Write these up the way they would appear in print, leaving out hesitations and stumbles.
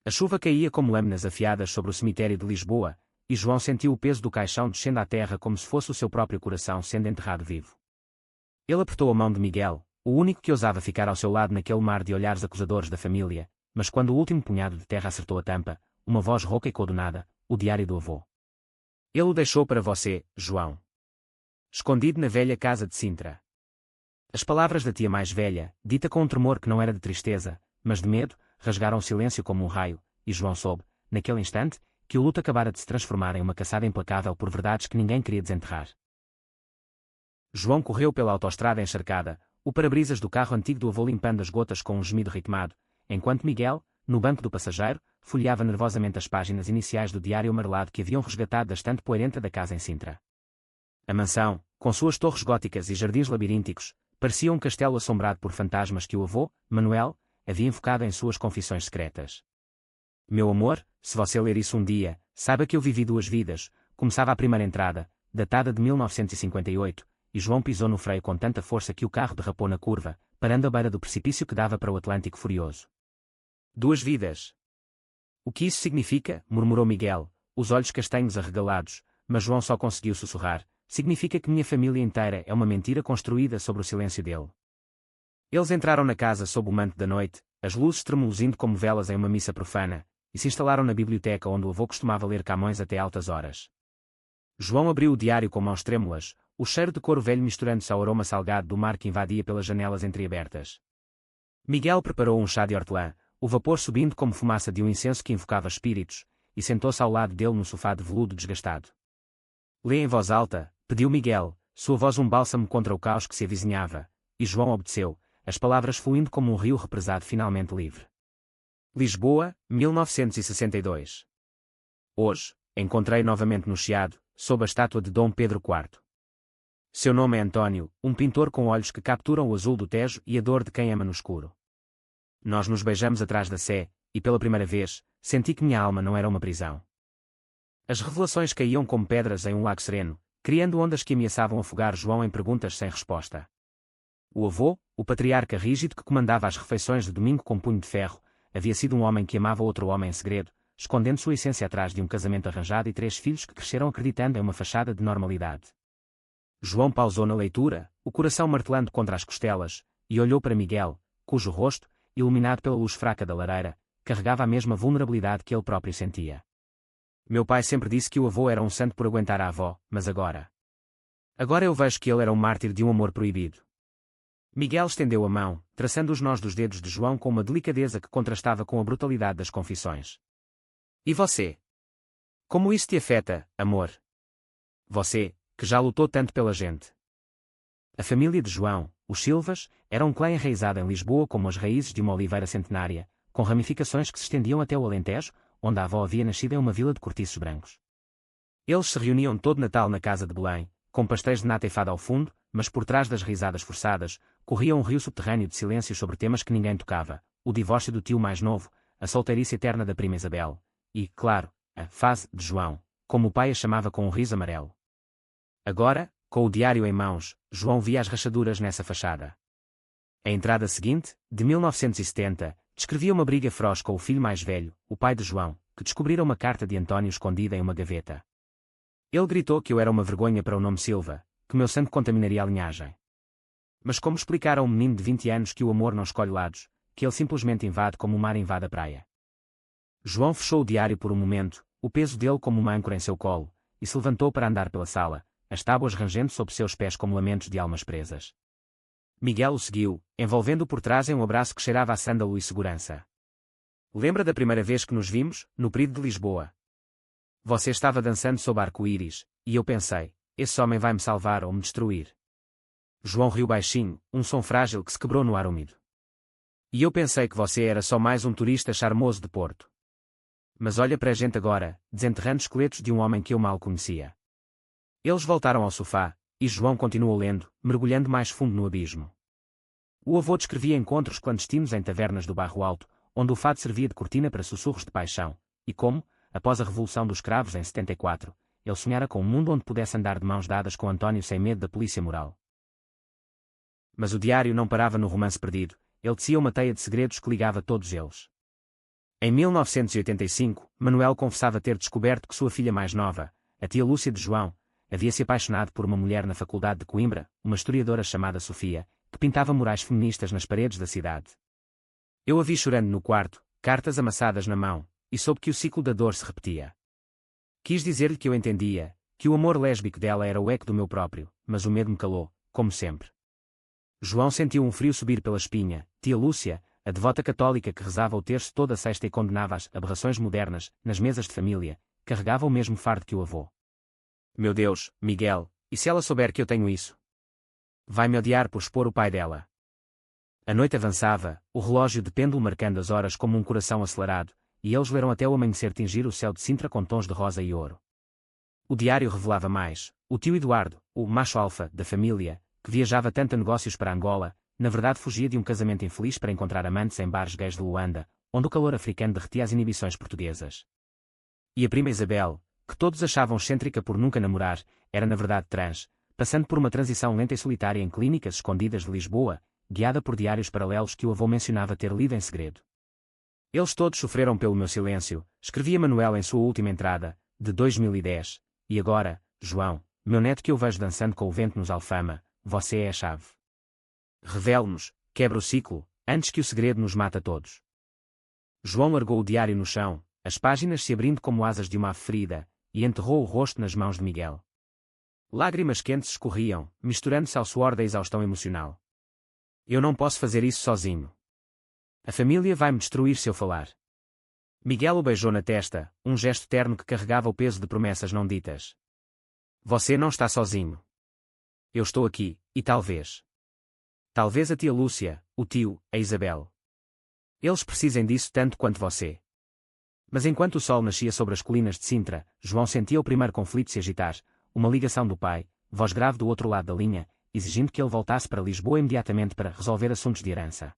A chuva caía como lâminas afiadas sobre o cemitério de Lisboa, e João sentiu o peso do caixão descendo à terra como se fosse o seu próprio coração sendo enterrado vivo. Ele apertou a mão de Miguel, o único que ousava ficar ao seu lado naquele mar de olhares acusadores da família, mas quando o último punhado de terra acertou a tampa, uma voz rouca ecoou do nada: o diário do avô. Ele o deixou para você, João. Escondido na velha casa de Sintra. As palavras da tia mais velha, dita com um tremor que não era de tristeza, mas de medo, rasgaram o silêncio como um raio, e João soube, naquele instante, que o luto acabara de se transformar em uma caçada implacável por verdades que ninguém queria desenterrar. João correu pela autoestrada encharcada, o para-brisas do carro antigo do avô limpando as gotas com um gemido ritmado, enquanto Miguel, no banco do passageiro, folheava nervosamente as páginas iniciais do diário amarelado que haviam resgatado da estante poeirenta da casa em Sintra. A mansão, com suas torres góticas e jardins labirínticos, parecia um castelo assombrado por fantasmas que o avô, Manuel, havia enfocado em suas confissões secretas. Meu amor, se você ler isso um dia, saiba que eu vivi 2 vidas, começava a primeira entrada, datada de 1958, e João pisou no freio com tanta força que o carro derrapou na curva, parando à beira do precipício que dava para o Atlântico furioso. 2 vidas. O que isso significa? Murmurou Miguel, os olhos castanhos arregalados, mas João só conseguiu sussurrar: significa que minha família inteira é uma mentira construída sobre o silêncio dele. Eles entraram na casa sob o manto da noite, as luzes tremeluzindo como velas em uma missa profana, e se instalaram na biblioteca onde o avô costumava ler Camões até altas horas. João abriu o diário com mãos trêmulas, o cheiro de couro velho misturando-se ao aroma salgado do mar que invadia pelas janelas entreabertas. Miguel preparou um chá de hortelã, o vapor subindo como fumaça de um incenso que invocava espíritos, e sentou-se ao lado dele no sofá de veludo desgastado. Lê em voz alta, pediu Miguel, sua voz um bálsamo contra o caos que se avizinhava, e João obedeceu, as palavras fluindo como um rio represado finalmente livre. Lisboa, 1962. Hoje, encontrei novamente no Chiado, sob a estátua de Dom Pedro IV. Seu nome é António, um pintor com olhos que capturam o azul do Tejo e a dor de quem ama no escuro. Nós nos beijamos atrás da sé, e pela primeira vez, senti que minha alma não era uma prisão. As revelações caíam como pedras em um lago sereno, criando ondas que ameaçavam afogar João em perguntas sem resposta. O avô, o patriarca rígido que comandava as refeições de domingo com punho de ferro, havia sido um homem que amava outro homem em segredo, escondendo sua essência atrás de um casamento arranjado e 3 filhos que cresceram acreditando em uma fachada de normalidade. João pausou na leitura, o coração martelando contra as costelas, e olhou para Miguel, cujo rosto, iluminado pela luz fraca da lareira, carregava a mesma vulnerabilidade que ele próprio sentia. Meu pai sempre disse que o avô era um santo por aguentar a avó, mas agora... Agora eu vejo que ele era um mártir de um amor proibido. Miguel estendeu a mão, traçando os nós dos dedos de João com uma delicadeza que contrastava com a brutalidade das confissões. E você? Como isso te afeta, amor? Você, que já lutou tanto pela gente. A família de João, os Silvas, era um clã enraizado em Lisboa como as raízes de uma oliveira centenária, com ramificações que se estendiam até o Alentejo, onde a avó havia nascido em uma vila de cortiços brancos. Eles se reuniam todo Natal na casa de Belém, com pastéis de nata e fado ao fundo, mas por trás das risadas forçadas, corria um rio subterrâneo de silêncio sobre temas que ninguém tocava, o divórcio do tio mais novo, a solteirice eterna da prima Isabel, e, claro, a fase de João, como o pai a chamava com um riso amarelo. Agora, com o diário em mãos, João via as rachaduras nessa fachada. A entrada seguinte, de 1970, descrevia uma briga feroz com o filho mais velho, o pai de João, que descobrira uma carta de António escondida em uma gaveta. Ele gritou que eu era uma vergonha para o nome Silva, que meu sangue contaminaria a linhagem. Mas como explicar a um menino de 20 anos que o amor não escolhe lados, que ele simplesmente invade como o mar invade a praia? João fechou o diário por um momento, o peso dele como uma âncora em seu colo, e se levantou para andar pela sala, as tábuas rangendo sob seus pés como lamentos de almas presas. Miguel o seguiu, envolvendo-o por trás em um abraço que cheirava a sândalo e segurança. Lembra da primeira vez que nos vimos, no Pride de Lisboa? Você estava dançando sob arco-íris, e eu pensei, esse homem vai me salvar ou me destruir. João riu baixinho, um som frágil que se quebrou no ar úmido. E eu pensei que você era só mais um turista charmoso de Porto. Mas olha para a gente agora, desenterrando esqueletos de um homem que eu mal conhecia. Eles voltaram ao sofá, e João continuou lendo, mergulhando mais fundo no abismo. O avô descrevia encontros clandestinos em tavernas do Bairro Alto, onde o fado servia de cortina para sussurros de paixão, e como, após a Revolução dos Cravos em 74, ele sonhara com um mundo onde pudesse andar de mãos dadas com António sem medo da polícia moral. Mas o diário não parava no romance perdido, ele tecia uma teia de segredos que ligava todos eles. Em 1985, Manuel confessava ter descoberto que sua filha mais nova, a tia Lúcia de João, havia se apaixonado por uma mulher na faculdade de Coimbra, uma historiadora chamada Sofia, que pintava murais feministas nas paredes da cidade. Eu a vi chorando no quarto, cartas amassadas na mão, e soube que o ciclo da dor se repetia. Quis dizer-lhe que eu entendia, que o amor lésbico dela era o eco do meu próprio, mas o medo me calou, como sempre. João sentiu um frio subir pela espinha. Tia Lúcia, a devota católica que rezava o terço toda a sexta e condenava as aberrações modernas, nas mesas de família, carregava o mesmo fardo que o avô. Meu Deus, Miguel, e se ela souber que eu tenho isso? Vai-me odiar por expor o pai dela. A noite avançava, o relógio de pêndulo marcando as horas como um coração acelerado, e eles leram até o amanhecer tingir o céu de Sintra com tons de rosa e ouro. O diário revelava mais. O tio Eduardo, o macho alfa da família, que viajava tanto a negócios para Angola, na verdade fugia de um casamento infeliz para encontrar amantes em bares gays de Luanda, onde o calor africano derretia as inibições portuguesas. E a prima Isabel, que todos achavam excêntrica por nunca namorar, era na verdade trans, passando por uma transição lenta e solitária em clínicas escondidas de Lisboa, guiada por diários paralelos que o avô mencionava ter lido em segredo. Eles todos sofreram pelo meu silêncio, escrevia Manuel em sua última entrada, de 2010, e agora, João, meu neto que eu vejo dançando com o vento nos Alfama, você é a chave. Revele-nos, quebra o ciclo, antes que o segredo nos mate a todos. João largou o diário no chão, as páginas se abrindo como asas de uma ave ferida, e enterrou o rosto nas mãos de Miguel. Lágrimas quentes escorriam, misturando-se ao suor da exaustão emocional. Eu não posso fazer isso sozinho. A família vai me destruir se eu falar. Miguel o beijou na testa, um gesto terno que carregava o peso de promessas não ditas. Você não está sozinho. Eu estou aqui, e talvez a tia Lúcia, o tio, a Isabel. Eles precisem disso tanto quanto você. Mas enquanto o sol nascia sobre as colinas de Sintra, João sentia o primeiro conflito se agitar, uma ligação do pai, voz grave do outro lado da linha, exigindo que ele voltasse para Lisboa imediatamente para resolver assuntos de herança.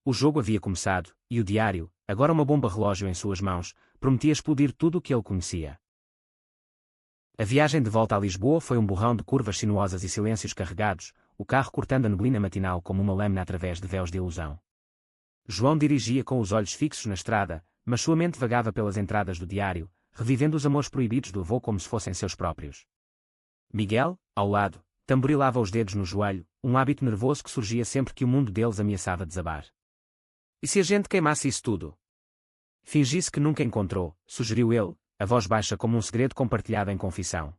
O jogo havia começado, e o diário, agora uma bomba relógio em suas mãos, prometia explodir tudo o que ele conhecia. A viagem de volta a Lisboa foi um borrão de curvas sinuosas e silêncios carregados, o carro cortando a neblina matinal como uma lâmina através de véus de ilusão. João dirigia com os olhos fixos na estrada, mas sua mente vagava pelas entradas do diário, revivendo os amores proibidos do avô como se fossem seus próprios. Miguel, ao lado, tamborilava os dedos no joelho, um hábito nervoso que surgia sempre que o mundo deles ameaçava desabar. E se a gente queimasse isso tudo? Fingisse que nunca encontrou, sugeriu ele, a voz baixa como um segredo compartilhado em confissão.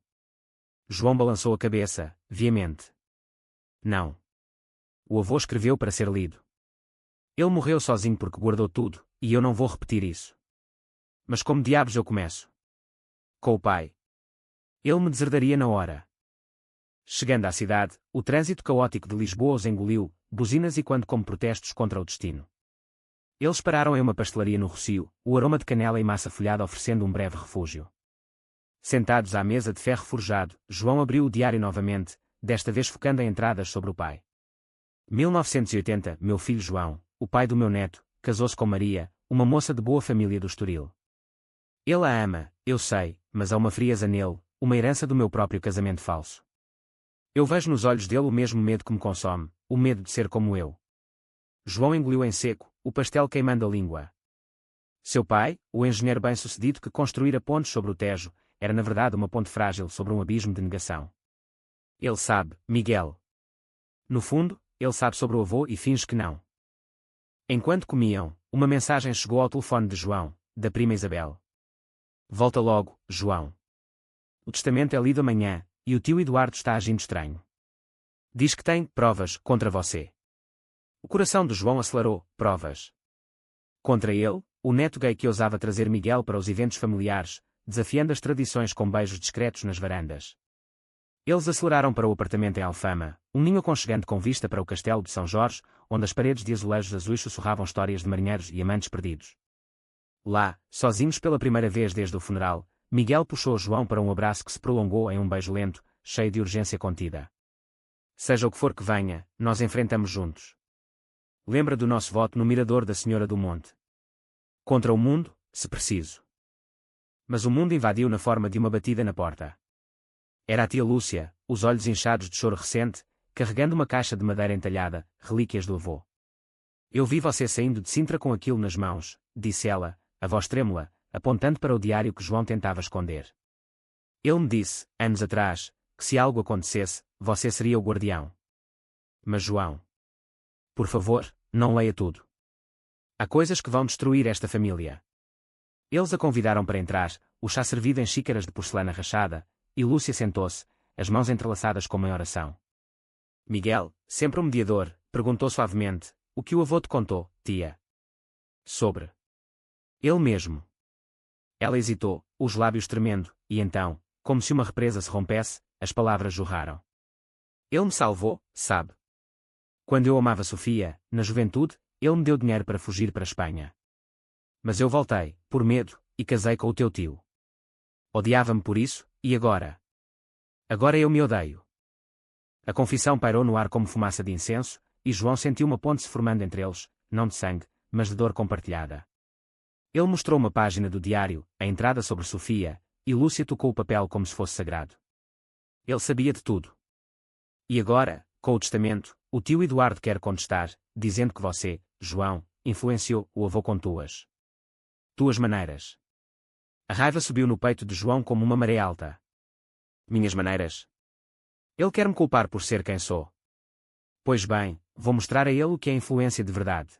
João balançou a cabeça, veemente. Não. O avô escreveu para ser lido. Ele morreu sozinho porque guardou tudo, e eu não vou repetir isso. Mas como diabos eu começo? Com o pai. Ele me deserdaria na hora. Chegando à cidade, o trânsito caótico de Lisboa os engoliu, buzinas e quando como protestos contra o destino. Eles pararam em uma pastelaria no Rocio, o aroma de canela e massa folhada oferecendo um breve refúgio. Sentados à mesa de ferro forjado, João abriu o diário novamente, desta vez focando em entradas sobre o pai. 1980, meu filho João, o pai do meu neto, casou-se com Maria, uma moça de boa família do Estoril. Ele a ama, eu sei, mas há uma frieza nele, uma herança do meu próprio casamento falso. Eu vejo nos olhos dele o mesmo medo que me consome, o medo de ser como eu. João engoliu em seco, o pastel queimando a língua. Seu pai, o engenheiro bem-sucedido que construíra pontes sobre o Tejo, era na verdade uma ponte frágil sobre um abismo de negação. Ele sabe, Miguel. No fundo, ele sabe sobre o avô e finge que não. Enquanto comiam, uma mensagem chegou ao telefone de João, da prima Isabel. Volta logo, João. O testamento é lido amanhã, e o tio Eduardo está agindo estranho. Diz que tem provas contra você. O coração de João acelerou, provas. Contra ele, o neto gay que ousava trazer Miguel para os eventos familiares, desafiando as tradições com beijos discretos nas varandas. Eles aceleraram para o apartamento em Alfama, um ninho aconchegante com vista para o castelo de São Jorge, onde as paredes de azulejos azuis sussurravam histórias de marinheiros e amantes perdidos. Lá, sozinhos pela primeira vez desde o funeral, Miguel puxou João para um abraço que se prolongou em um beijo lento, cheio de urgência contida. Seja o que for que venha, nós enfrentamos juntos. Lembra do nosso voto no mirador da Senhora do Monte. Contra o mundo, se preciso. Mas o mundo invadiu na forma de uma batida na porta. Era a tia Lúcia, os olhos inchados de choro recente, carregando uma caixa de madeira entalhada, relíquias do avô. Eu vi você saindo de Sintra com aquilo nas mãos, disse ela, a voz trêmula, apontando para o diário que João tentava esconder. Ele me disse, anos atrás, que se algo acontecesse, você seria o guardião. Mas João. Por favor, não leia tudo. Há coisas que vão destruir esta família. Eles a convidaram para entrar, o chá servido em xícaras de porcelana rachada, e Lúcia sentou-se, as mãos entrelaçadas como em oração. Miguel, sempre o mediador, perguntou suavemente, o que o avô te contou, tia? Sobre. Ele mesmo. Ela hesitou, os lábios tremendo, e então, como se uma represa se rompesse, as palavras jorraram. Ele me salvou, sabe? Quando eu amava Sofia, na juventude, ele me deu dinheiro para fugir para a Espanha. Mas eu voltei, por medo, e casei com o teu tio. Odiava-me por isso, e agora? Agora eu me odeio. A confissão pairou no ar como fumaça de incenso, e João sentiu uma ponte se formando entre eles, não de sangue, mas de dor compartilhada. Ele mostrou uma página do diário, a entrada sobre Sofia, e Lúcia tocou o papel como se fosse sagrado. Ele sabia de tudo. E agora, com o testamento, o tio Eduardo quer contestar, dizendo que você, João, influenciou o avô com tuas maneiras. A raiva subiu no peito de João como uma maré alta. Minhas maneiras? Ele quer me culpar por ser quem sou. Pois bem, vou mostrar a ele o que é influência de verdade.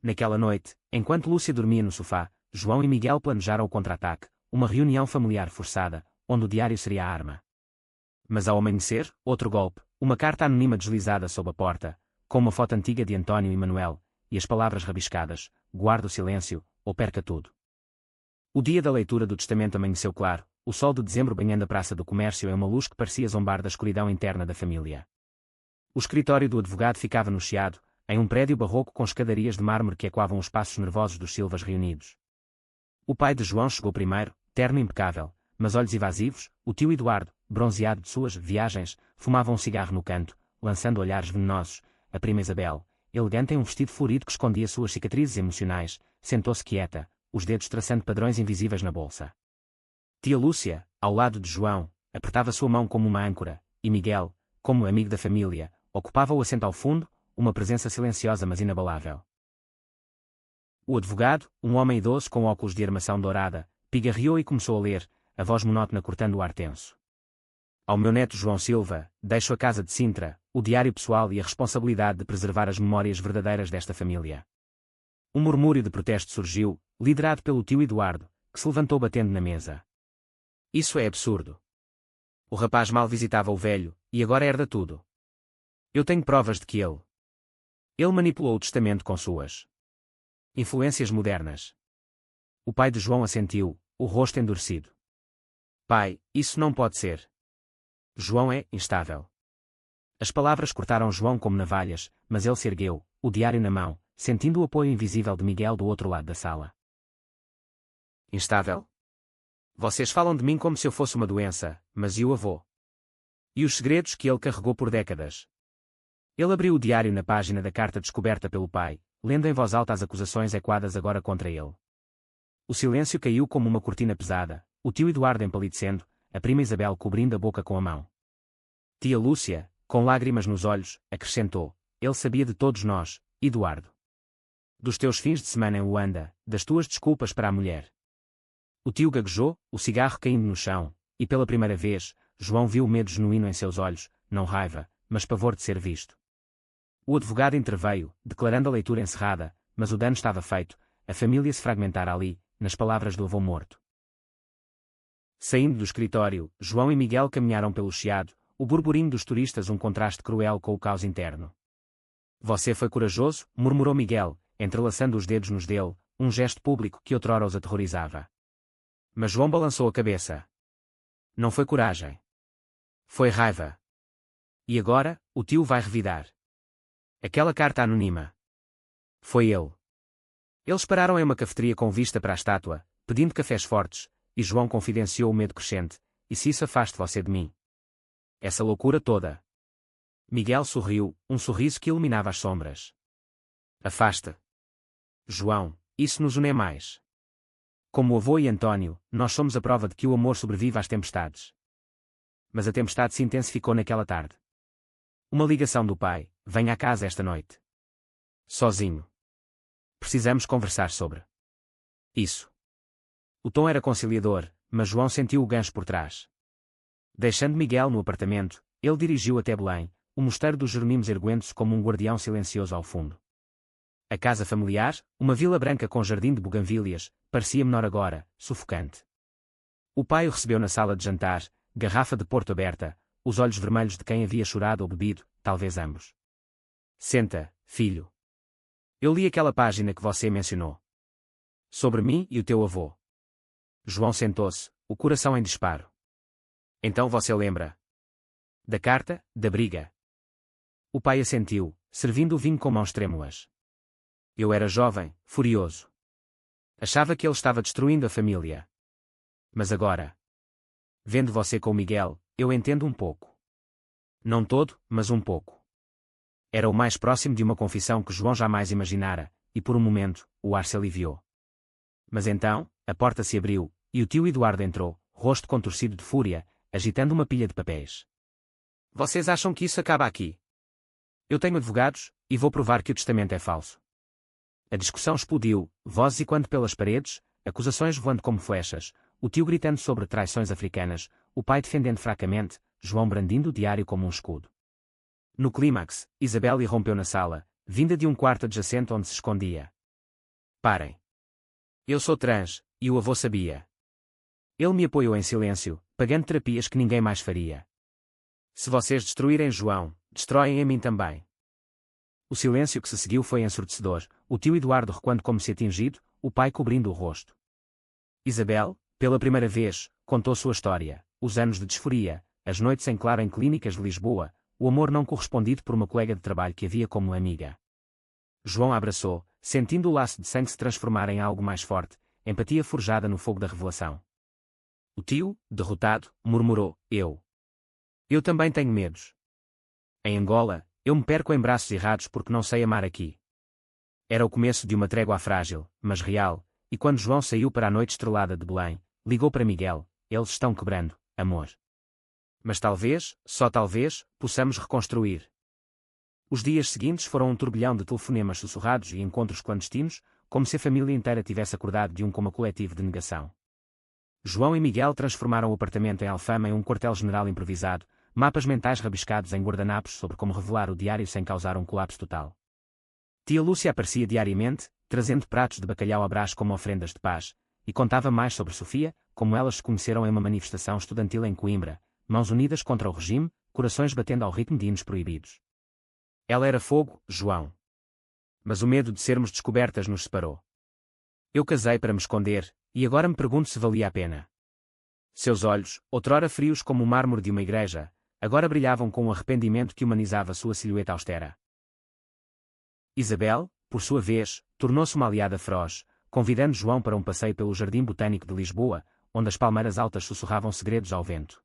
Naquela noite, enquanto Lúcia dormia no sofá, João e Miguel planejaram o contra-ataque, uma reunião familiar forçada, onde o diário seria a arma. Mas ao amanhecer, outro golpe, uma carta anônima deslizada sob a porta, com uma foto antiga de António e Manuel, e as palavras rabiscadas, guarda o silêncio, ou perca tudo. O dia da leitura do testamento amanheceu claro, o sol de dezembro banhando a Praça do Comércio em uma luz que parecia zombar da escuridão interna da família. O escritório do advogado ficava no Chiado, em um prédio barroco com escadarias de mármore que ecoavam os passos nervosos dos Silvas reunidos. O pai de João chegou primeiro, terno impecável, mas olhos evasivos, o tio Eduardo, bronzeado de suas viagens, fumava um cigarro no canto, lançando olhares venenosos. A prima Isabel, elegante em um vestido florido que escondia suas cicatrizes emocionais, sentou-se quieta, os dedos traçando padrões invisíveis na bolsa. Tia Lúcia, ao lado de João, apertava sua mão como uma âncora, e Miguel, como amigo da família, ocupava o assento ao fundo, uma presença silenciosa mas inabalável. O advogado, um homem idoso com óculos de armação dourada, pigarreou e começou a ler, a voz monótona cortando o ar tenso. Ao meu neto João Silva, deixo a casa de Sintra, o diário pessoal e a responsabilidade de preservar as memórias verdadeiras desta família. Um murmúrio de protesto surgiu, liderado pelo tio Eduardo, que se levantou batendo na mesa. Isso é absurdo. O rapaz mal visitava o velho, e agora herda tudo. Eu tenho provas de que ele manipulou o testamento com suas influências modernas. O pai de João assentiu, o rosto endurecido. Pai, isso não pode ser. João é instável. As palavras cortaram João como navalhas, mas ele se ergueu, o diário na mão, sentindo o apoio invisível de Miguel do outro lado da sala. Instável? Vocês falam de mim como se eu fosse uma doença, mas e o avô? E os segredos que ele carregou por décadas? Ele abriu o diário na página da carta descoberta pelo pai, lendo em voz alta as acusações ecoadas agora contra ele. O silêncio caiu como uma cortina pesada, o tio Eduardo empalidecendo, a prima Isabel cobrindo a boca com a mão. Tia Lúcia, com lágrimas nos olhos, acrescentou, ele sabia de todos nós, Eduardo. Dos teus fins de semana em Luanda, das tuas desculpas para a mulher. O tio gaguejou, o cigarro caindo no chão, e pela primeira vez, João viu o medo genuíno em seus olhos, não raiva, mas pavor de ser visto. O advogado interveio, declarando a leitura encerrada, mas o dano estava feito, a família se fragmentara ali, nas palavras do avô morto. Saindo do escritório, João e Miguel caminharam pelo Chiado, o burburinho dos turistas um contraste cruel com o caos interno. Você foi corajoso, murmurou Miguel, entrelaçando os dedos nos dele, um gesto público que outrora os aterrorizava. Mas João balançou a cabeça. Não foi coragem. Foi raiva. E agora, o tio vai revidar. Aquela carta anônima. Foi ele. Eles pararam em uma cafeteria com vista para a estátua, pedindo cafés fortes, e João confidenciou o medo crescente. E se isso afaste você de mim? Essa loucura toda. Miguel sorriu, um sorriso que iluminava as sombras. Afasta. João, isso nos une mais. Como o avô e António, nós somos a prova de que o amor sobrevive às tempestades. Mas a tempestade se intensificou naquela tarde. Uma ligação do pai, venha à casa esta noite. Sozinho. Precisamos conversar sobre. Isso. O tom era conciliador, mas João sentiu o gancho por trás. Deixando Miguel no apartamento, ele dirigiu até Belém, o mosteiro dos Jerónimos erguendo-se como um guardião silencioso ao fundo. A casa familiar, uma vila branca com jardim de buganvílias, parecia menor agora, sufocante. O pai o recebeu na sala de jantar, garrafa de porto aberta, os olhos vermelhos de quem havia chorado ou bebido, talvez ambos. Senta, filho. Eu li aquela página que você mencionou. Sobre mim e o teu avô. João sentou-se, o coração em disparo. Então você lembra? Da carta, da briga. O pai assentiu, servindo o vinho com mãos trêmulas. Eu era jovem, furioso. Achava que ele estava destruindo a família. Mas agora, vendo você com Miguel, eu entendo um pouco. Não todo, mas um pouco. Era o mais próximo de uma confissão que João jamais imaginara, e por um momento, o ar se aliviou. Mas então, a porta se abriu, e o tio Eduardo entrou, rosto contorcido de fúria, agitando uma pilha de papéis. Vocês acham que isso acaba aqui? Eu tenho advogados, e vou provar que o testamento é falso. A discussão explodiu, vozes ecoando pelas paredes, acusações voando como flechas, o tio gritando sobre traições africanas, o pai defendendo fracamente, João brandindo o diário como um escudo. No clímax, Isabel irrompeu na sala, vinda de um quarto adjacente onde se escondia. Parem. Eu sou trans, e o avô sabia. Ele me apoiou em silêncio, pagando terapias que ninguém mais faria. Se vocês destruírem João, destroem a mim também. O silêncio que se seguiu foi ensurdecedor, o tio Eduardo recuando como se atingido, o pai cobrindo o rosto. Isabel, pela primeira vez, contou sua história, os anos de disforia, as noites em claro em clínicas de Lisboa, o amor não correspondido por uma colega de trabalho que havia como amiga. João a abraçou, sentindo o laço de sangue se transformar em algo mais forte, empatia forjada no fogo da revelação. O tio, derrotado, murmurou, Eu também tenho medos. Em Angola, eu me perco em braços errados porque não sei amar aqui. Era o começo de uma trégua frágil, mas real, e quando João saiu para a noite estrelada de Belém, ligou para Miguel, eles estão quebrando, amor. Mas talvez, só talvez, possamos reconstruir. Os dias seguintes foram um turbilhão de telefonemas sussurrados e encontros clandestinos, como se a família inteira tivesse acordado de um coma coletivo de negação. João e Miguel transformaram o apartamento em Alfama em um quartel-general improvisado, mapas mentais rabiscados em guardanapos sobre como revelar o diário sem causar um colapso total. Tia Lúcia aparecia diariamente, trazendo pratos de bacalhau à brás como ofrendas de paz, e contava mais sobre Sofia, como elas se conheceram em uma manifestação estudantil em Coimbra, mãos unidas contra o regime, corações batendo ao ritmo de hinos proibidos. Ela era fogo, João. Mas o medo de sermos descobertas nos separou. Eu casei para me esconder, e agora me pergunto se valia a pena. Seus olhos, outrora frios como o mármore de uma igreja, agora brilhavam com um arrependimento que humanizava sua silhueta austera. Isabel, por sua vez, tornou-se uma aliada feroz, convidando João para um passeio pelo Jardim Botânico de Lisboa, onde as palmeiras altas sussurravam segredos ao vento.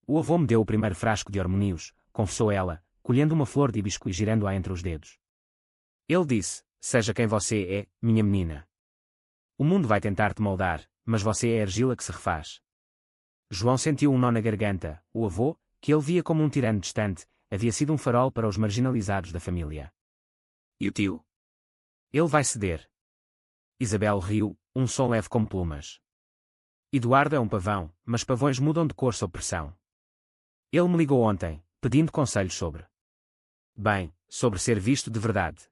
O avô me deu o primeiro frasco de hormonios, confessou ela, colhendo uma flor de hibisco e girando-a entre os dedos. Ele disse, seja quem você é, minha menina. O mundo vai tentar te moldar, mas você é a argila que se refaz. João sentiu um nó na garganta, o avô, que ele via como um tirano distante, havia sido um farol para os marginalizados da família. E o tio? Ele vai ceder. Isabel riu, um som leve como plumas. Eduardo é um pavão, mas pavões mudam de cor sob pressão. Ele me ligou ontem, pedindo conselhos sobre... Bem, sobre ser visto de verdade.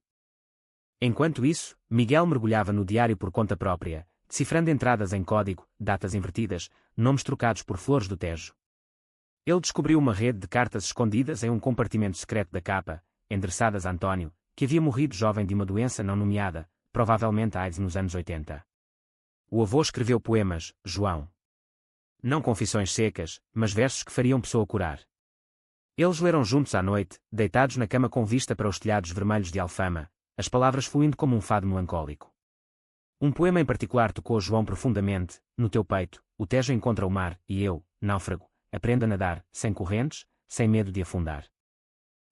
Enquanto isso, Miguel mergulhava no diário por conta própria, decifrando entradas em código, datas invertidas, nomes trocados por flores do Tejo. Ele descobriu uma rede de cartas escondidas em um compartimento secreto da capa, endereçadas a António, que havia morrido jovem de uma doença não nomeada, provavelmente AIDS nos anos 80. O avô escreveu poemas, João. Não confissões secas, mas versos que fariam pessoa curar. Eles leram juntos à noite, deitados na cama com vista para os telhados vermelhos de Alfama, as palavras fluindo como um fado melancólico. Um poema em particular tocou João profundamente, no teu peito, o Tejo encontra o mar, e eu, náufrago, aprendo a nadar, sem correntes, sem medo de afundar.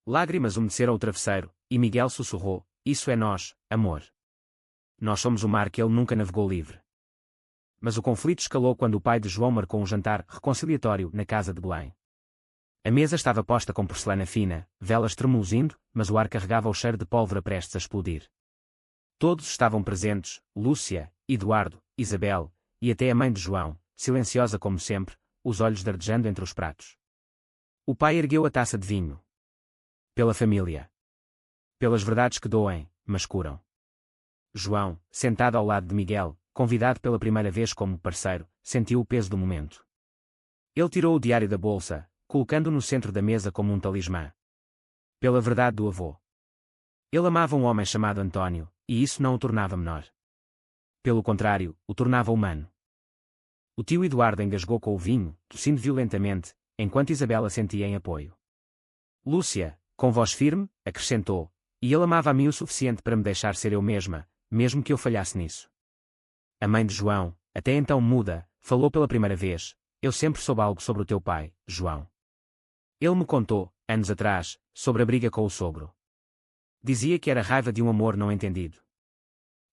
Lágrimas umedeceram o travesseiro, e Miguel sussurrou, isso é nós, amor. Nós somos o mar que ele nunca navegou livre. Mas o conflito escalou quando o pai de João marcou um jantar reconciliatório na casa de Belém. A mesa estava posta com porcelana fina, velas tremuluzindo, mas o ar carregava o cheiro de pólvora prestes a explodir. Todos estavam presentes, Lúcia, Eduardo, Isabel, e até a mãe de João, silenciosa como sempre, os olhos dardejando entre os pratos. O pai ergueu a taça de vinho. Pela família. Pelas verdades que doem, mas curam. João, sentado ao lado de Miguel, convidado pela primeira vez como parceiro, sentiu o peso do momento. Ele tirou o diário da bolsa, colocando-o no centro da mesa como um talismã. Pela verdade do avô. Ele amava um homem chamado António, e isso não o tornava menor. Pelo contrário, o tornava humano. O tio Eduardo engasgou com o vinho, tossindo violentamente, enquanto Isabela sentia em apoio. Lúcia, com voz firme, acrescentou, e ele amava a mim o suficiente para me deixar ser eu mesma, mesmo que eu falhasse nisso. A mãe de João, até então muda, falou pela primeira vez. Eu sempre soube algo sobre o teu pai, João. Ele me contou, anos atrás, sobre a briga com o sogro. Dizia que era raiva de um amor não entendido.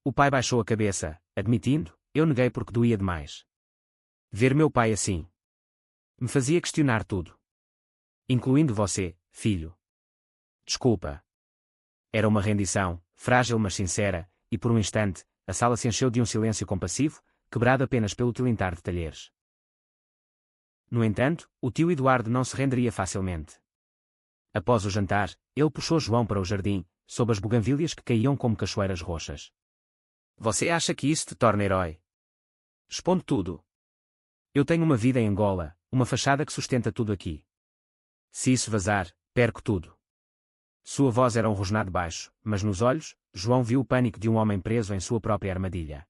O pai baixou a cabeça, admitindo, eu neguei porque doía demais. Ver meu pai assim me fazia questionar tudo. Incluindo você, filho. Desculpa. Era uma rendição, frágil mas sincera, e por um instante, a sala se encheu de um silêncio compassivo, quebrado apenas pelo tilintar de talheres. No entanto, o tio Eduardo não se renderia facilmente. Após o jantar, ele puxou João para o jardim, sob as buganvílias que caíam como cachoeiras roxas. Você acha que isso te torna herói? Expondo tudo. Eu tenho uma vida em Angola, uma fachada que sustenta tudo aqui. Se isso vazar, perco tudo. Sua voz era um rosnado baixo, mas nos olhos, João viu o pânico de um homem preso em sua própria armadilha.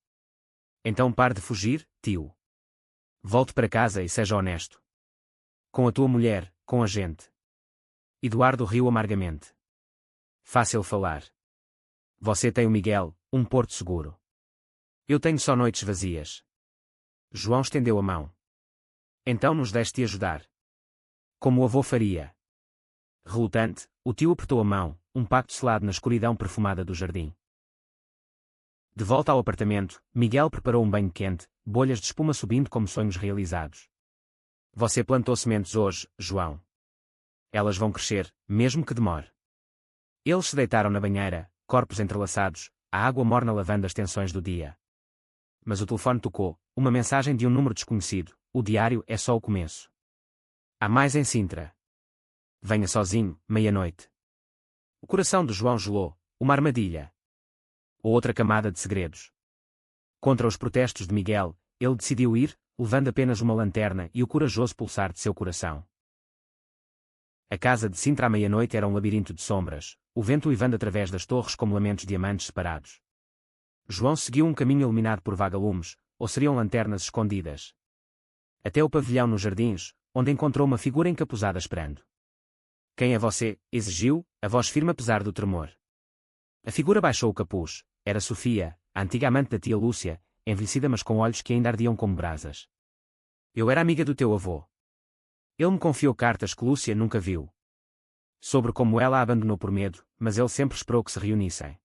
Então pare de fugir, tio. Volte para casa e seja honesto. Com a tua mulher, com a gente. Eduardo riu amargamente. Fácil falar. Você tem o Miguel, um porto seguro. Eu tenho só noites vazias. João estendeu a mão. Então nos deste ajudar. Como o avô faria. Relutante, o tio apertou a mão, um pacto selado na escuridão perfumada do jardim. De volta ao apartamento, Miguel preparou um banho quente, bolhas de espuma subindo como sonhos realizados. Você plantou sementes hoje, João. Elas vão crescer, mesmo que demore. Eles se deitaram na banheira, corpos entrelaçados, a água morna lavando as tensões do dia. Mas o telefone tocou, uma mensagem de um número desconhecido. O diário é só o começo. Há mais em Sintra. Venha sozinho, meia-noite. O coração de João gelou, uma armadilha. Ou outra camada de segredos. Contra os protestos de Miguel, ele decidiu ir, levando apenas uma lanterna e o corajoso pulsar de seu coração. A casa de Sintra à meia-noite era um labirinto de sombras, o vento uivando através das torres como lamentos diamantes separados. João seguiu um caminho iluminado por vagalumes, ou seriam lanternas escondidas. Até o pavilhão nos jardins, onde encontrou uma figura encapuzada esperando. Quem é você? Exigiu, a voz firme apesar do tremor. A figura baixou o capuz. Era Sofia, a antiga amante da tia Lúcia, envelhecida mas com olhos que ainda ardiam como brasas. Eu era amiga do teu avô. Ele me confiou cartas que Lúcia nunca viu. Sobre como ela a abandonou por medo, mas ele sempre esperou que se reunissem.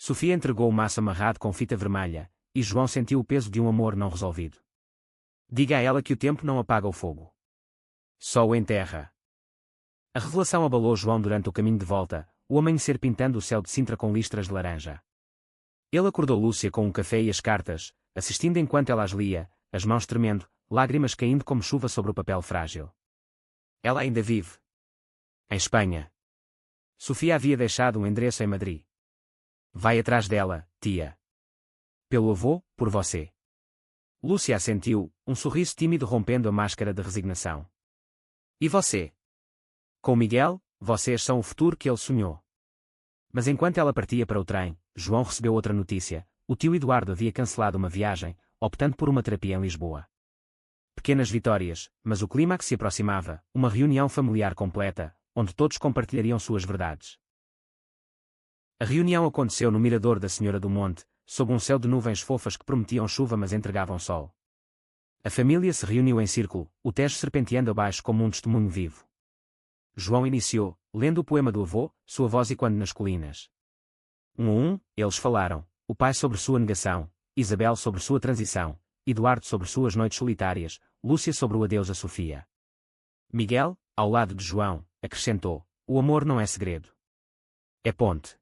Sofia entregou o maço amarrado com fita vermelha, e João sentiu o peso de um amor não resolvido. Diga a ela que o tempo não apaga o fogo. Só o enterra. A revelação abalou João durante o caminho de volta, o amanhecer pintando o céu de Sintra com listras de laranja. Ele acordou Lúcia com um café e as cartas, assistindo enquanto ela as lia, as mãos tremendo, lágrimas caindo como chuva sobre o papel frágil. Ela ainda vive. Em Espanha. Sofia havia deixado um endereço em Madrid. Vai atrás dela, tia. Pelo avô, por você. Lúcia assentiu, um sorriso tímido rompendo a máscara de resignação. E você? Com Miguel, vocês são o futuro que ele sonhou. Mas enquanto ela partia para o trem, João recebeu outra notícia. O tio Eduardo havia cancelado uma viagem, optando por uma terapia em Lisboa. Pequenas vitórias, mas o clímax se aproximava, uma reunião familiar completa, onde todos compartilhariam suas verdades. A reunião aconteceu no mirador da Senhora do Monte, sob um céu de nuvens fofas que prometiam chuva mas entregavam sol. A família se reuniu em círculo, o Tejo serpenteando abaixo como um testemunho vivo. João iniciou, lendo o poema do avô, sua voz ecoando nas colinas. Um a um, eles falaram, o pai sobre sua negação, Isabel sobre sua transição, Eduardo sobre suas noites solitárias, Lúcia sobre o adeus a Sofia. Miguel, ao lado de João, acrescentou, o amor não é segredo. É ponte.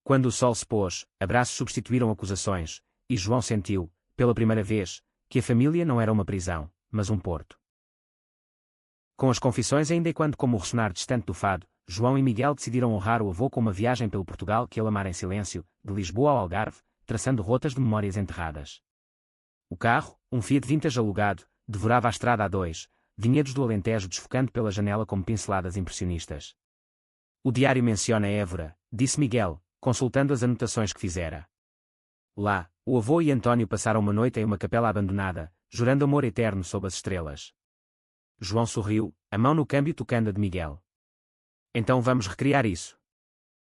Quando o sol se pôs, abraços substituíram acusações, e João sentiu, pela primeira vez, que a família não era uma prisão, mas um porto. Com as confissões ainda e quando como o ressonar distante do fado, João e Miguel decidiram honrar o avô com uma viagem pelo Portugal que ele amara em silêncio, de Lisboa ao Algarve, traçando rotas de memórias enterradas. O carro, um Fiat Vintage alugado, devorava a estrada A2, vinhedos do Alentejo desfocando pela janela como pinceladas impressionistas. O diário menciona Évora, disse Miguel, consultando as anotações que fizera. Lá, o avô e António passaram uma noite em uma capela abandonada, jurando amor eterno sob as estrelas. João sorriu, a mão no câmbio tocando a de Miguel. Então vamos recriar isso.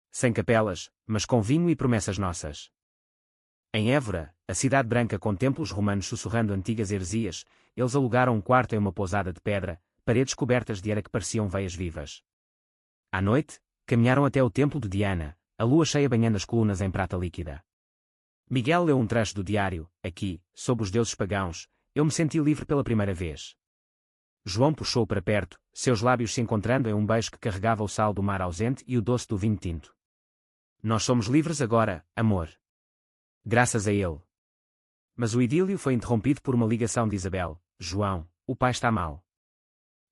Sem capelas, mas com vinho e promessas nossas. Em Évora, a cidade branca com templos romanos sussurrando antigas heresias, eles alugaram um quarto em uma pousada de pedra, paredes cobertas de era que pareciam veias vivas. À noite, caminharam até o templo de Diana, a lua cheia banhando as colunas em prata líquida. Miguel leu um trecho do diário. Aqui, sob os deuses pagãos, eu me senti livre pela primeira vez. João puxou para perto, seus lábios se encontrando em um beijo que carregava o sal do mar ausente e o doce do vinho tinto. Nós somos livres agora, amor. Graças a ele. Mas o idílio foi interrompido por uma ligação de Isabel. João, o pai está mal.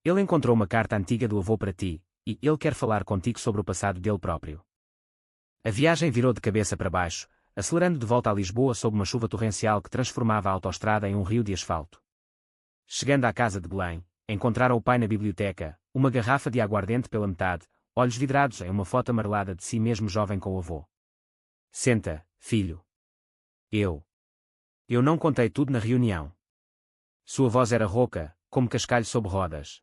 Ele encontrou uma carta antiga do avô para ti, e ele quer falar contigo sobre o passado dele próprio. A viagem virou de cabeça para baixo, acelerando de volta a Lisboa sob uma chuva torrencial que transformava a autoestrada em um rio de asfalto. Chegando à casa de Belém, encontraram o pai na biblioteca, uma garrafa de aguardente pela metade, olhos vidrados em uma foto amarelada de si mesmo jovem com o avô. Senta, filho. Eu não contei tudo na reunião. Sua voz era rouca, como cascalho sob rodas.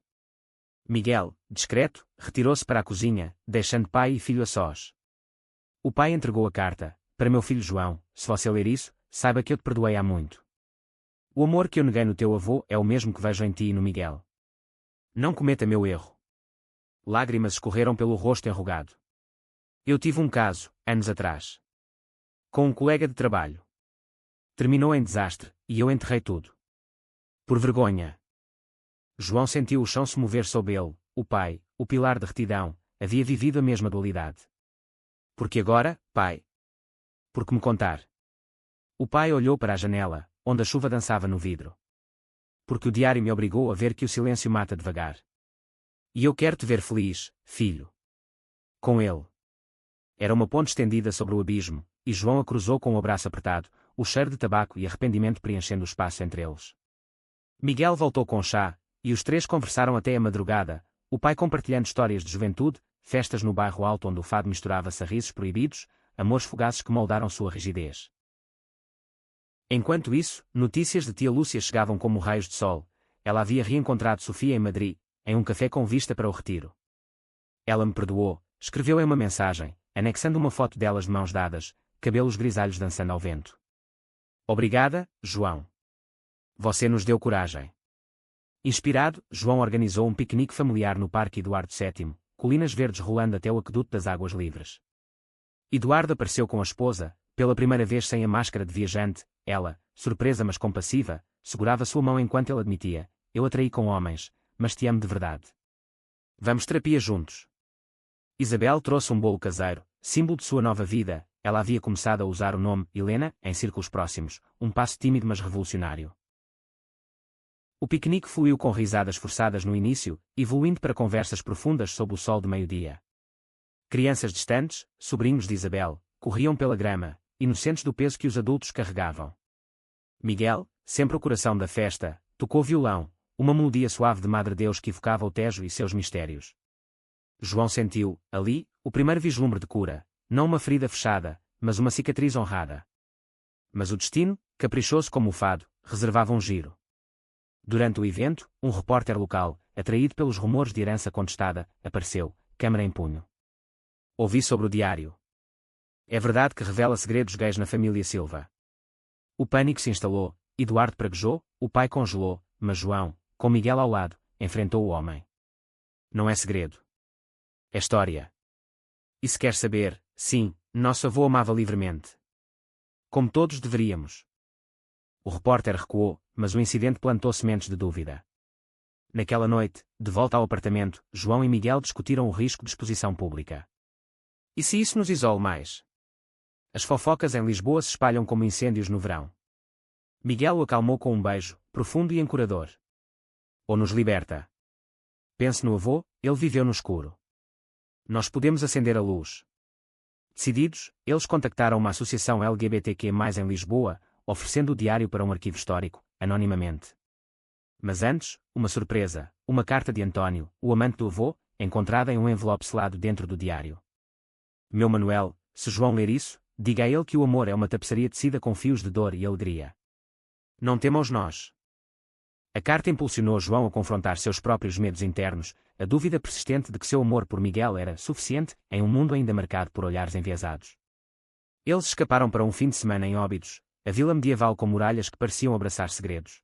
Miguel, discreto, retirou-se para a cozinha, deixando pai e filho a sós. O pai entregou a carta. Para meu filho João, se você ler isso, saiba que eu te perdoei há muito. O amor que eu neguei no teu avô é o mesmo que vejo em ti e no Miguel. Não cometa meu erro. Lágrimas escorreram pelo rosto enrugado. Eu tive um caso, anos atrás. Com um colega de trabalho. Terminou em desastre, e eu enterrei tudo. Por vergonha. João sentiu o chão se mover sob ele, o pai, o pilar de retidão, havia vivido a mesma dualidade. Porque agora, pai? Porque me contar? O pai olhou para a janela, onde a chuva dançava no vidro. Porque o diário me obrigou a ver que o silêncio mata devagar. E eu quero te ver feliz, filho. Com ele. Era uma ponte estendida sobre o abismo, e João a cruzou com o abraço apertado, o cheiro de tabaco e arrependimento preenchendo o espaço entre eles. Miguel voltou com chá, e os três conversaram até a madrugada, o pai compartilhando histórias de juventude, festas no bairro alto onde o fado misturava-se a risos proibidos, amores fugazes que moldaram sua rigidez. Enquanto isso, notícias de tia Lúcia chegavam como raios de sol. Ela havia reencontrado Sofia em Madrid, em um café com vista para o Retiro. Ela me perdoou, escreveu em uma mensagem, anexando uma foto delas de mãos dadas, cabelos grisalhos dançando ao vento. Obrigada, João. Você nos deu coragem. Inspirado, João organizou um piquenique familiar no Parque Eduardo VII, colinas verdes rolando até o aqueduto das águas livres. Eduardo apareceu com a esposa, pela primeira vez sem a máscara de viajante. Ela, surpresa mas compassiva, segurava sua mão enquanto ele admitia: eu atraí com homens, mas te amo de verdade. Vamos terapia juntos. Isabel trouxe um bolo caseiro, símbolo de sua nova vida. Ela havia começado a usar o nome Helena em círculos próximos, um passo tímido mas revolucionário. O piquenique fluiu com risadas forçadas no início, evoluindo para conversas profundas sob o sol de meio-dia. Crianças distantes, sobrinhos de Isabel, corriam pela grama, inocentes do peso que os adultos carregavam. Miguel, sempre o coração da festa, tocou violão, uma melodia suave de Madre Deus que evocava o Tejo e seus mistérios. João sentiu, ali, o primeiro vislumbre de cura, não uma ferida fechada, mas uma cicatriz honrada. Mas o destino, caprichoso como o fado, reservava um giro. Durante o evento, um repórter local, atraído pelos rumores de herança contestada, apareceu, câmara em punho. Ouvi sobre o diário. É verdade que revela segredos gays na família Silva. O pânico se instalou, Eduardo praguejou, o pai congelou, mas João, com Miguel ao lado, enfrentou o homem. Não é segredo. É história. E se quer saber, sim, nosso avô amava livremente. Como todos deveríamos. O repórter recuou, mas o incidente plantou sementes de dúvida. Naquela noite, de volta ao apartamento, João e Miguel discutiram o risco de exposição pública. E se isso nos isole mais? As fofocas em Lisboa se espalham como incêndios no verão. Miguel o acalmou com um beijo, profundo e encurador. Ou nos liberta. Pense no avô, ele viveu no escuro. Nós podemos acender a luz. Decididos, eles contactaram uma associação LGBTQ+ em Lisboa, oferecendo o diário para um arquivo histórico, anonimamente. Mas antes, uma surpresa, uma carta de António, o amante do avô, encontrada em um envelope selado dentro do diário. Meu Manuel, se João ler isso, diga a ele que o amor é uma tapeçaria tecida com fios de dor e alegria. Não temam os nós. A carta impulsionou João a confrontar seus próprios medos internos, a dúvida persistente de que seu amor por Miguel era suficiente em um mundo ainda marcado por olhares enviesados. Eles escaparam para um fim de semana em Óbidos, a vila medieval com muralhas que pareciam abraçar segredos.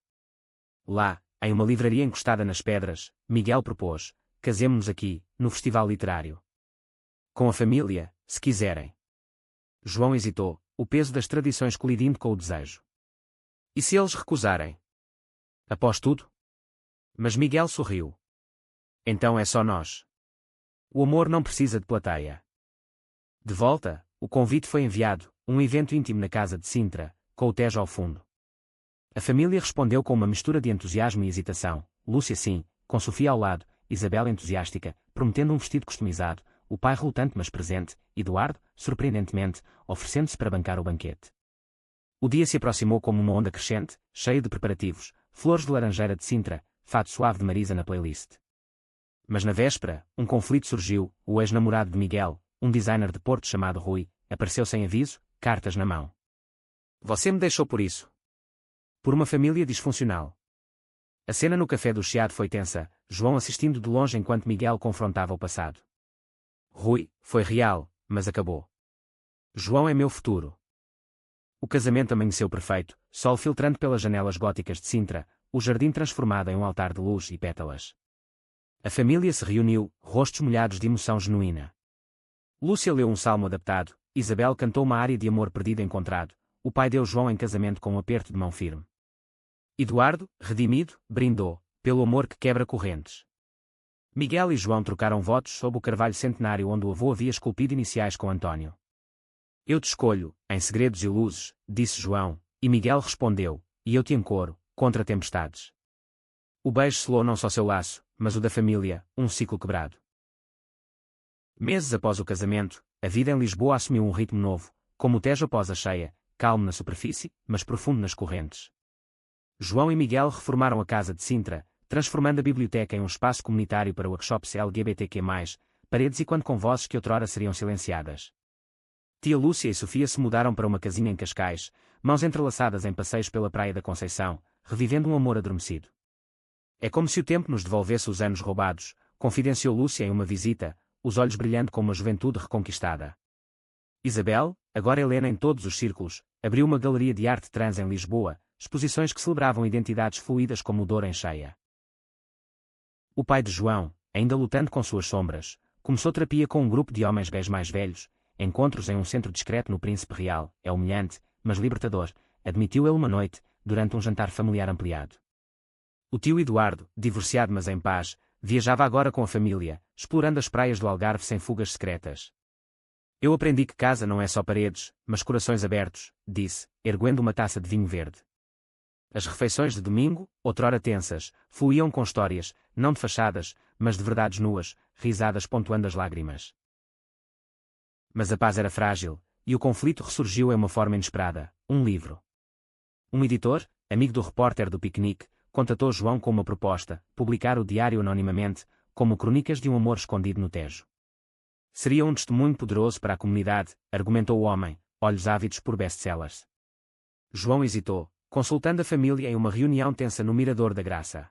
Lá, em uma livraria encostada nas pedras, Miguel propôs: casemo-nos aqui, no festival literário. Com a família, se quiserem. João hesitou, o peso das tradições colidindo com o desejo. E se eles recusarem? Após tudo? Mas Miguel sorriu. Então é só nós. O amor não precisa de plateia. De volta, o convite foi enviado, um evento íntimo na casa de Sintra, com o Tejo ao fundo. A família respondeu com uma mistura de entusiasmo e hesitação, Lúcia sim, com Sofia ao lado, Isabel entusiástica, prometendo um vestido customizado, o pai relutante mas presente, Eduardo, surpreendentemente, oferecendo-se para bancar o banquete. O dia se aproximou como uma onda crescente, cheio de preparativos, flores de laranjeira de Sintra, fado suave de Marisa na playlist. Mas na véspera, um conflito surgiu, o ex-namorado de Miguel, um designer de Porto chamado Rui, apareceu sem aviso, cartas na mão. Você me deixou por isso. Por uma família disfuncional. A cena no café do Chiado foi tensa, João assistindo de longe enquanto Miguel confrontava o passado. Rui, foi real, mas acabou. João é meu futuro. O casamento amanheceu perfeito, sol filtrando pelas janelas góticas de Sintra, o jardim transformado em um altar de luz e pétalas. A família se reuniu, rostos molhados de emoção genuína. Lúcia leu um salmo adaptado, Isabel cantou uma área de amor perdido encontrado, o pai deu João em casamento com um aperto de mão firme. Eduardo, redimido, brindou, pelo amor que quebra correntes. Miguel e João trocaram votos sob o carvalho centenário onde o avô havia esculpido iniciais com António. Eu te escolho, em segredos e luzes, disse João, e Miguel respondeu, e eu te encoro, contra tempestades. O beijo selou não só seu laço, mas o da família, um ciclo quebrado. Meses após o casamento, a vida em Lisboa assumiu um ritmo novo, como o Tejo após a cheia, calmo na superfície, mas profundo nas correntes. João e Miguel reformaram a casa de Sintra, transformando a biblioteca em um espaço comunitário para workshops LGBTQ+, paredes e quando com vozes que outrora seriam silenciadas. Tia Lúcia e Sofia se mudaram para uma casinha em Cascais, mãos entrelaçadas em passeios pela Praia da Conceição, revivendo um amor adormecido. É como se o tempo nos devolvesse os anos roubados, confidenciou Lúcia em uma visita, os olhos brilhando com uma juventude reconquistada. Isabel, agora Helena em todos os círculos, abriu uma galeria de arte trans em Lisboa, exposições que celebravam identidades fluídas como o Douro em cheia. O pai de João, ainda lutando com suas sombras, começou terapia com um grupo de homens gays mais velhos, encontros em um centro discreto no Príncipe Real, é humilhante, mas libertador, admitiu ele uma noite, durante um jantar familiar ampliado. O tio Eduardo, divorciado mas em paz, viajava agora com a família, explorando as praias do Algarve sem fugas secretas. Eu aprendi que casa não é só paredes, mas corações abertos, disse, erguendo uma taça de vinho verde. As refeições de domingo, outrora tensas, fluíam com histórias, não de fachadas, mas de verdades nuas, risadas pontuando as lágrimas. Mas a paz era frágil, e o conflito ressurgiu em uma forma inesperada, um livro. Um editor, amigo do repórter do piquenique, contatou João com uma proposta, publicar o diário anonimamente, como crônicas de um amor escondido no Tejo. Seria um testemunho poderoso para a comunidade, argumentou o homem, olhos ávidos por best-sellers. João hesitou, consultando a família em uma reunião tensa no Mirador da Graça.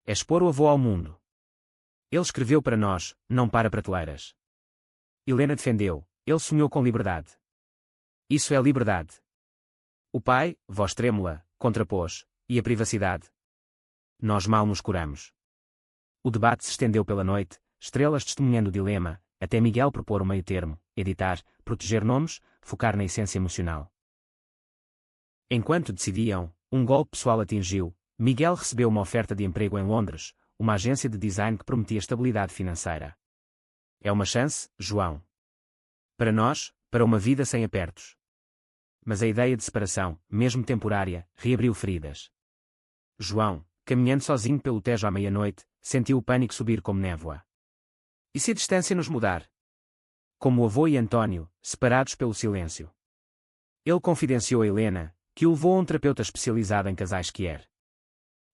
É expor o avô ao mundo. Ele escreveu para nós, não para prateleiras. Helena defendeu, ele sonhou com liberdade. Isso é liberdade. O pai, voz trêmula, contrapôs, e a privacidade? Nós mal nos curamos. O debate se estendeu pela noite, estrelas testemunhando o dilema, até Miguel propor um meio-termo, editar, proteger nomes, focar na essência emocional. Enquanto decidiam, um golpe pessoal atingiu, Miguel recebeu uma oferta de emprego em Londres, uma agência de design que prometia estabilidade financeira. É uma chance, João. Para nós, para uma vida sem apertos. mas a ideia de separação, mesmo temporária, reabriu feridas. João, caminhando sozinho pelo Tejo à meia-noite, sentiu o pânico subir como névoa. E se a distância nos mudar? Como o avô e António, separados pelo silêncio. Ele confidenciou a Helena, que o levou a um terapeuta especializado em casais queer.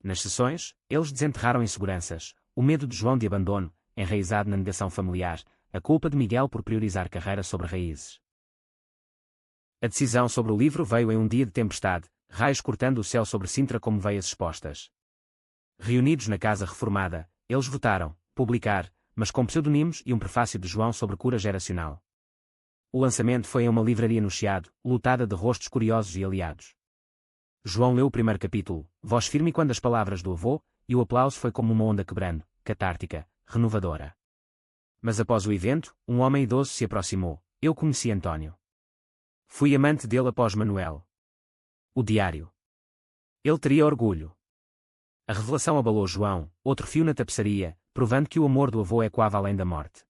Nas sessões, eles desenterraram inseguranças, o medo de João de abandono, enraizado na negação familiar, a culpa de Miguel por priorizar carreira sobre raízes. A decisão sobre o livro veio em um dia de tempestade, raios cortando o céu sobre Sintra como veias expostas. Reunidos na Casa Reformada, eles votaram, publicar, mas com pseudonimos e um prefácio de João sobre cura geracional. O lançamento foi em uma livraria no Chiado, lotada de rostos curiosos e aliados. João leu o primeiro capítulo, voz firme quando as palavras do avô, e o aplauso foi como uma onda quebrando, catártica, renovadora. Mas após o evento, um homem idoso se aproximou. Eu conheci António. Fui amante dele após Manuel. O diário. Ele teria orgulho. A revelação abalou João, outro fio na tapeçaria, provando que o amor do avô ecoava além da morte.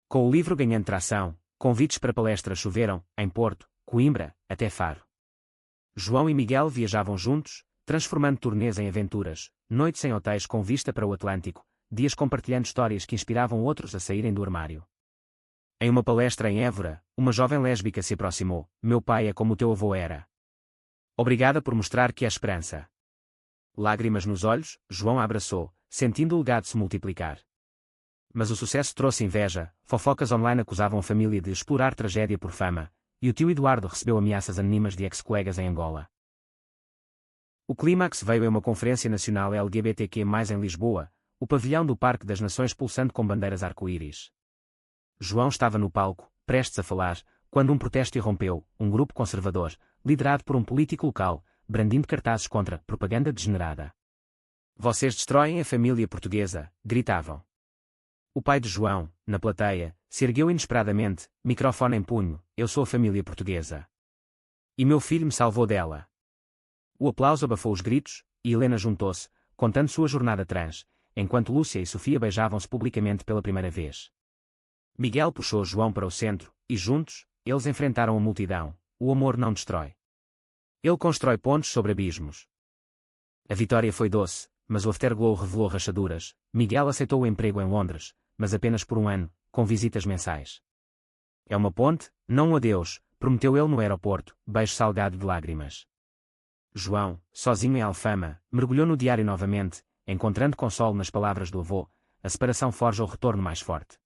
Com o livro ganhando tração, convites para palestras choveram, em Porto, Coimbra, até Faro. João e Miguel viajavam juntos, transformando turnês em aventuras, noites em hotéis com vista para o Atlântico, dias compartilhando histórias que inspiravam outros a saírem do armário. Em uma palestra em Évora, uma jovem lésbica se aproximou. Meu pai é como o teu avô era. Obrigada por mostrar que há esperança. Lágrimas nos olhos, João a abraçou, sentindo o legado se multiplicar. Mas o sucesso trouxe inveja, fofocas online acusavam a família de explorar tragédia por fama, e o tio Eduardo recebeu ameaças anônimas de ex-colegas em Angola. O clímax veio em uma conferência nacional LGBTQ+, em Lisboa, o pavilhão do Parque das Nações pulsando com bandeiras arco-íris. João estava no palco, prestes a falar, quando um protesto irrompeu, um grupo conservador, liderado por um político local, brandindo cartazes contra propaganda degenerada. Vocês destroem a família portuguesa, gritavam. O pai de João, na plateia, se ergueu inesperadamente, microfone em punho. Eu sou a família portuguesa. E meu filho me salvou dela. O aplauso abafou os gritos, e Helena juntou-se, contando sua jornada trans, enquanto Lúcia e Sofia beijavam-se publicamente pela primeira vez. Miguel puxou João para o centro, e juntos, eles enfrentaram a multidão. O amor não destrói. Ele constrói pontes sobre abismos. A vitória foi doce, mas o Afterglow revelou rachaduras. Miguel aceitou o emprego em Londres, mas apenas por um ano, com visitas mensais. É uma ponte, não um adeus, prometeu ele no aeroporto, beijo salgado de lágrimas. João, sozinho em Alfama, mergulhou no diário novamente, encontrando consolo nas palavras do avô. A separação forja o retorno mais forte.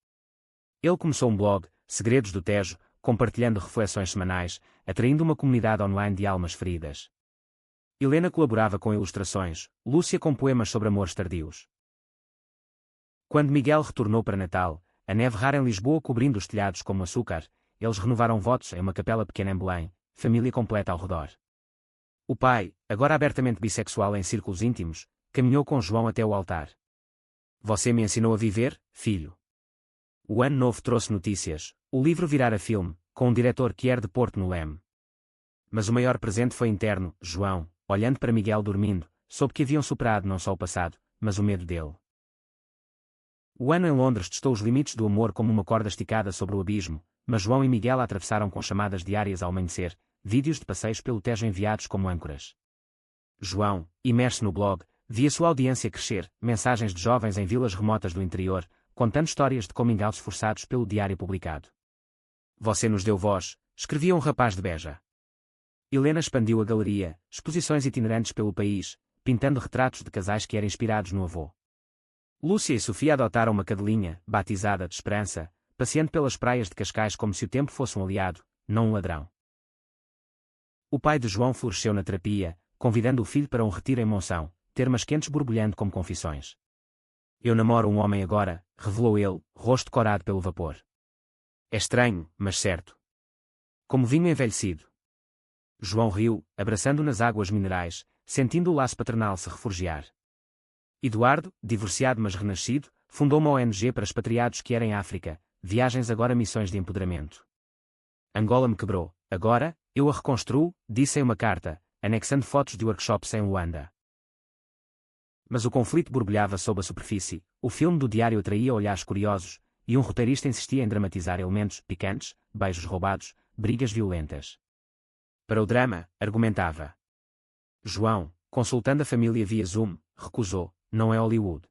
Ele começou um blog, Segredos do Tejo, compartilhando reflexões semanais, atraindo uma comunidade online de almas feridas. Helena colaborava com ilustrações, Lúcia com poemas sobre amores tardios. Quando Miguel retornou para Natal, a neve rara em Lisboa cobrindo os telhados como açúcar, eles renovaram votos em uma capela pequena em Belém, família completa ao redor. O pai, agora abertamente bissexual em círculos íntimos, caminhou com João até o altar. Você me ensinou a viver, filho. O ano novo trouxe notícias, o livro virara filme, com um diretor queer de Porto no Leme. Mas o maior presente foi interno. João, olhando para Miguel dormindo, soube que haviam superado não só o passado, mas o medo dele. O ano em Londres testou os limites do amor como uma corda esticada sobre o abismo, mas João e Miguel a atravessaram com chamadas diárias ao amanhecer, vídeos de passeios pelo Tejo enviados como âncoras. João, imerso no blog, via sua audiência crescer, mensagens de jovens em vilas remotas do interior, contando histórias de coming outs forçados pelo diário publicado. Você nos deu voz, escrevia um rapaz de Beja. Helena expandiu a galeria, exposições itinerantes pelo país, pintando retratos de casais que eram inspirados no avô. Lúcia e Sofia adotaram uma cadelinha, batizada de Esperança, passeando pelas praias de Cascais como se o tempo fosse um aliado, não um ladrão. O pai de João floresceu na terapia, convidando o filho para um retiro em Monção, termas quentes borbulhando como confissões. Eu namoro um homem agora, revelou ele, rosto corado pelo vapor. É estranho, mas certo. Como vinho envelhecido. João riu, abraçando nas águas minerais, sentindo o laço paternal se refugiar. Eduardo, divorciado mas renascido, fundou uma ONG para expatriados que era em África, viagens agora missões de empoderamento. Angola me quebrou, agora, eu a reconstruo, disse em uma carta, anexando fotos de workshops em Luanda. Mas o conflito borbulhava sob a superfície, o filme do diário atraía olhares curiosos, e um roteirista insistia em dramatizar elementos picantes, beijos roubados, brigas violentas. Para o drama, argumentava. João, consultando a família via Zoom, recusou, não é Hollywood.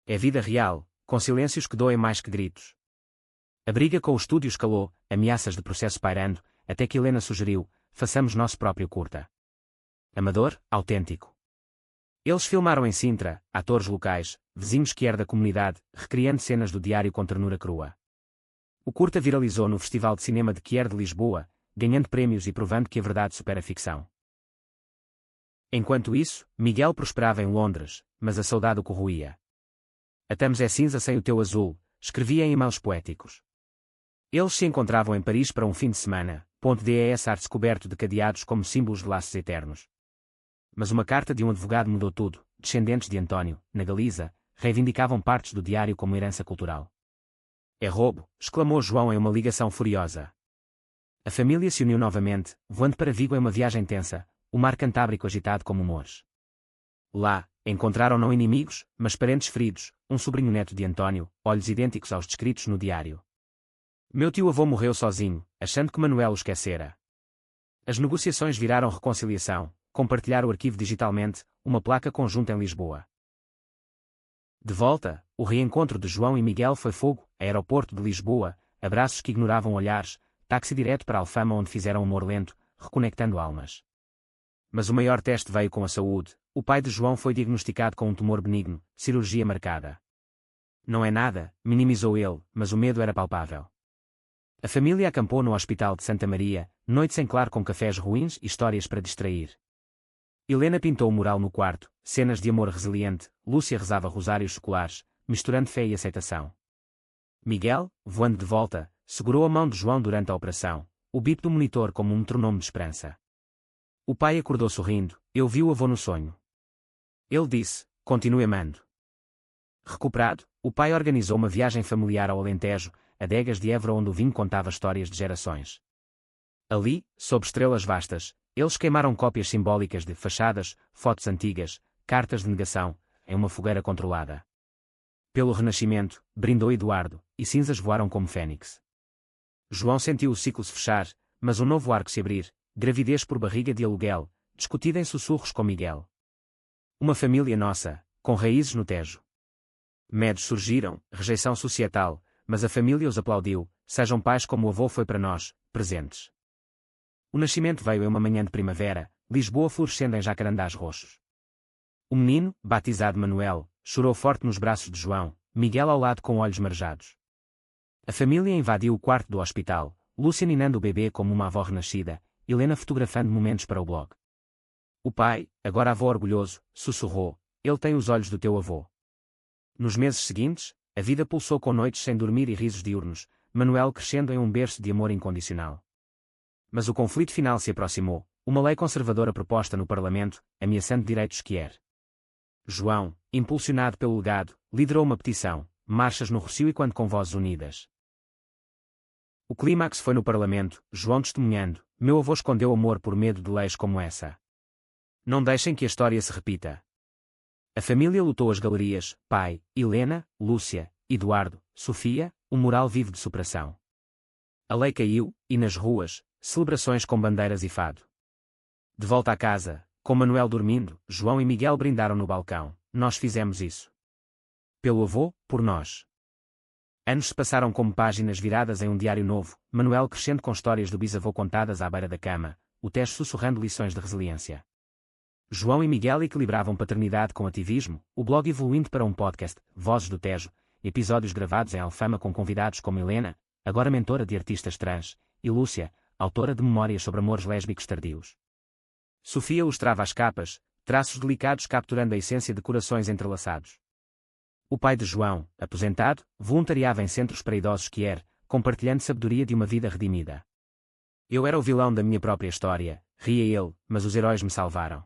É vida real, com silêncios que doem mais que gritos. A briga com o estúdio escalou, ameaças de processo pairando, até que Helena sugeriu, façamos nosso próprio curta. Amador, autêntico. Eles filmaram em Sintra, atores locais, vizinhos quer da comunidade, recriando cenas do diário com ternura crua. O curta viralizou no Festival de Cinema de Quier de Lisboa, ganhando prémios e provando que a verdade supera a ficção. Enquanto isso, Miguel prosperava em Londres, mas a saudade o corroía. A Thames é cinza sem o teu azul, escrevia em e-mails poéticos. Eles se encontravam em Paris para um fim de semana, .des arte coberto de cadeados como símbolos de laços eternos. Mas uma carta de um advogado mudou tudo. Descendentes de António, na Galiza, reivindicavam partes do diário como herança cultural. É roubo, exclamou João em uma ligação furiosa. A família se uniu novamente, voando para Vigo em uma viagem tensa, o mar Cantábrico agitado como humores. Lá, encontraram não inimigos, mas parentes feridos, um sobrinho neto de António, olhos idênticos aos descritos no diário. Meu tio-avô morreu sozinho, achando que Manuel o esquecera. As negociações viraram reconciliação, compartilhar o arquivo digitalmente, uma placa conjunta em Lisboa. De volta, o reencontro de João e Miguel foi fogo, aeroporto de Lisboa, abraços que ignoravam olhares, táxi direto para Alfama onde fizeram humor lento, reconectando almas. Mas o maior teste veio com a saúde. O pai de João foi diagnosticado com um tumor benigno, cirurgia marcada. Não é nada, minimizou ele, mas o medo era palpável. A família acampou no Hospital de Santa Maria, noites em claro com cafés ruins e histórias para distrair. Helena pintou o mural no quarto, cenas de amor resiliente, Lúcia rezava rosários seculares, misturando fé e aceitação. Miguel, voando de volta, segurou a mão de João durante a operação, o bip do monitor como um metronome de esperança. O pai acordou sorrindo, eu vi o avô no sonho. Ele disse, continue amando. Recuperado, o pai organizou uma viagem familiar ao Alentejo, adegas de Évora onde o vinho contava histórias de gerações. Ali, sob estrelas vastas, eles queimaram cópias simbólicas de fachadas, fotos antigas, cartas de negação, em uma fogueira controlada. Pelo renascimento, brindou Eduardo, e cinzas voaram como fênix. João sentiu o ciclo se fechar, mas um novo arco se abrir, gravidez por barriga de aluguel, discutida em sussurros com Miguel. Uma família nossa, com raízes no Tejo. Medos surgiram, rejeição societal, mas a família os aplaudiu, sejam pais como o avô foi para nós, presentes. O nascimento veio em uma manhã de primavera, Lisboa florescendo em jacarandás roxos. O menino, batizado Manuel, chorou forte nos braços de João, Miguel ao lado com olhos marejados. A família invadiu o quarto do hospital, Lúcia ninando o bebê como uma avó renascida, Helena fotografando momentos para o blog. O pai, agora avô orgulhoso, sussurrou, ele tem os olhos do teu avô. Nos meses seguintes, a vida pulsou com noites sem dormir e risos diurnos, Manuel crescendo em um berço de amor incondicional. Mas o conflito final se aproximou, uma lei conservadora proposta no Parlamento, ameaçando direitos que era. João, impulsionado pelo legado, liderou uma petição, marchas no Rossio e quando com vozes unidas. O clímax foi no Parlamento, João testemunhando, meu avô escondeu amor por medo de leis como essa. Não deixem que a história se repita. A família lutou as galerias, pai, Helena, Lúcia, Eduardo, Sofia, o mural vivo de superação. A lei caiu, e nas ruas, celebrações com bandeiras e fado. De volta à casa, com Manuel dormindo, João e Miguel brindaram no balcão, nós fizemos isso. Pelo avô, por nós. Anos se passaram como páginas viradas em um diário novo, Manuel crescendo com histórias do bisavô contadas à beira da cama, o Tejo sussurrando lições de resiliência. João e Miguel equilibravam paternidade com ativismo, o blog evoluindo para um podcast, Vozes do Tejo, episódios gravados em Alfama com convidados como Helena, agora mentora de artistas trans, e Lúcia, autora de memórias sobre amores lésbicos tardios. Sofia ilustrava as capas, traços delicados capturando a essência de corações entrelaçados. O pai de João, aposentado, voluntariava em centros para idosos compartilhando sabedoria de uma vida redimida. Eu era o vilão da minha própria história, ria ele, mas os heróis me salvaram.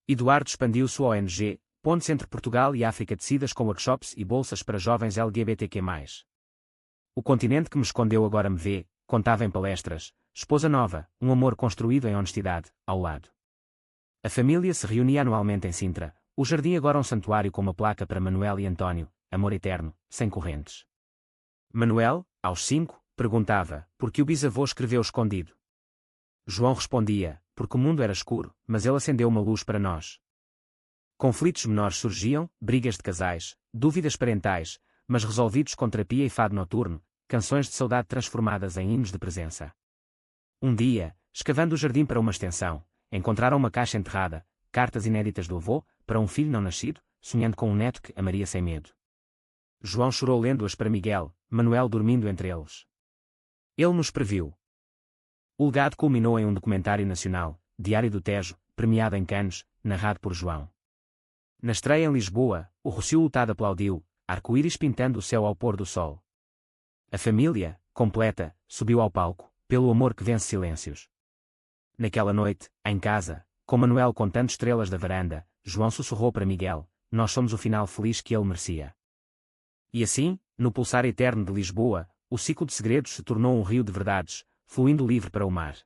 Eduardo expandiu sua ONG, pontes entre Portugal e África tecidas com workshops e bolsas para jovens LGBTQ+. O continente que me escondeu agora me vê, contava em palestras, esposa nova, um amor construído em honestidade, ao lado. A família se reunia anualmente em Sintra, o jardim agora um santuário com uma placa para Manuel e António, amor eterno, sem correntes. Manuel, aos 5, perguntava, por que o bisavô escreveu escondido. João respondia, porque o mundo era escuro, mas ele acendeu uma luz para nós. Conflitos menores surgiam, brigas de casais, dúvidas parentais, mas resolvidos com terapia e fado noturno, canções de saudade transformadas em hinos de presença. Um dia, escavando o jardim para uma extensão, encontraram uma caixa enterrada, cartas inéditas do avô, para um filho não nascido, sonhando com um neto que amaria sem medo. João chorou lendo-as para Miguel, Manuel dormindo entre eles. Ele nos previu. O legado culminou em um documentário nacional, Diário do Tejo, premiado em Cannes, narrado por João. Na estreia em Lisboa, o Rossio lotado aplaudiu, arco-íris pintando o céu ao pôr do sol. A família, completa, subiu ao palco, pelo amor que vence silêncios. Naquela noite, em casa, com Manuel contando estrelas da varanda, João sussurrou para Miguel, nós somos o final feliz que ele merecia. E assim, no pulsar eterno de Lisboa, o ciclo de segredos se tornou um rio de verdades, fluindo livre para o mar.